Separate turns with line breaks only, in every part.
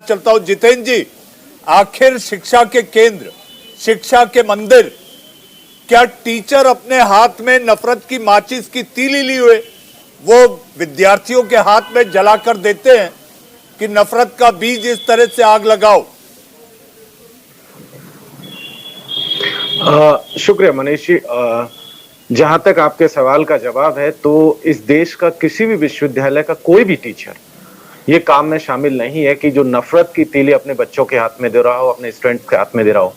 चलता हूं जितेंद्र जी, आखिर शिक्षा के केंद्र, शिक्षा के मंदिर, क्या टीचर अपने हाथ में नफरत की माचिस की तीली लिए हुए वो विद्यार्थियों के हाथ में जलाकर देते हैं कि नफरत का बीज इस तरह से आग लगाओ?
शुक्रिया मनीष जी। जहां तक आपके सवाल का जवाब है, तो इस देश का किसी भी विश्वविद्यालय का कोई भी टीचर ये काम में शामिल नहीं है कि जो नफरत की तीली अपने बच्चों के हाथ में दे रहा हो, अपने स्टूडेंट्स के हाथ में दे रहा हो।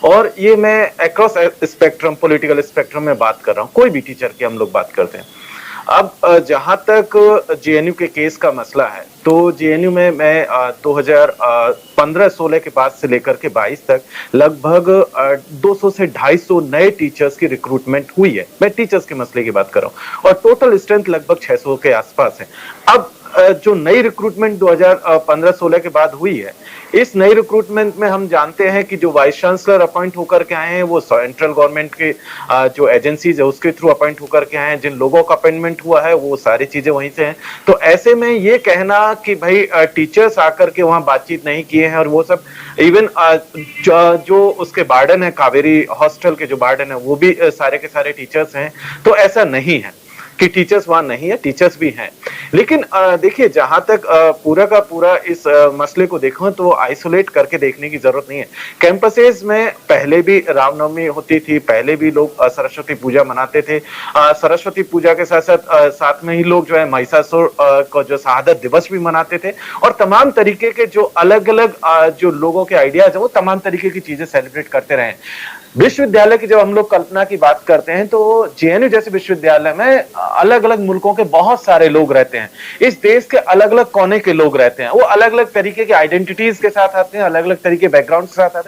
और ये मैं अक्रॉस स्पेक्ट्रम, पॉलिटिकल स्पेक्ट्रम में बात कर रहा हूँ, कोई भी टीचर की हम लोग बात करते हैं। अब जहां तक जेएनयू के केस का मसला है, तो जेएनयू में मैं 2015-16 के बाद से लेकर के 22 तक लगभग 200 से 250 नए टीचर्स की रिक्रूटमेंट हुई है। मैं टीचर्स के मसले की बात कर रहा हूँ, और टोटल स्ट्रेंथ लगभग 600 के आसपास है। अब जो नई रिक्रूटमेंट 2015-16 के बाद हुई है, इस नई रिक्रूटमेंट में हम जानते हैं कि जो वाइस चांसलर अपॉइंट होकर के आए हैं वो सेंट्रल गवर्नमेंट के जो एजेंसीज है उसके थ्रू अपॉइंट होकर के आए हैं। जिन लोगों का अपॉइंटमेंट हुआ है वो सारी चीजें वहीं से हैं। तो ऐसे में ये कहना कि भाई टीचर्स आकर के वहां बातचीत नहीं किए हैं और वो सब, इवन जो उसके वार्डन है, कावेरी हॉस्टल के जो वार्डन है, वो भी सारे के सारे टीचर्स हैं। तो ऐसा नहीं है कि टीचर्स वहां नहीं है, टीचर्स भी हैं। लेकिन देखिए, जहां तक पूरा का पूरा इस मसले को देखो तो आइसोलेट करके देखने की जरूरत नहीं है। कैंपसेस में पहले भी रामनवमी होती थी, पहले भी लोग सरस्वती पूजा मनाते थे। सरस्वती पूजा के साथ साथ साथ में ही लोग जो है महिषासुर को जो शहादत दिवस भी मनाते थे, और तमाम तरीके के जो अलग अलग जो लोगों के आइडियाज है वो तमाम तरीके की चीजें सेलिब्रेट करते रहे। विश्वविद्यालय की जब हम लोग कल्पना की बात करते हैं, तो जेएनयू जैसे विश्वविद्यालय में अलग अलग मुल्कों के बहुत सारे लोग रहते हैं। इस देश के अलग अलग कोने के लोग रहते हैं। वो अलग अलग तरीके के आइडेंटिटीज के साथ आते हैं, अलग अलग तरीके बैकग्राउंड के साथ आते हैं।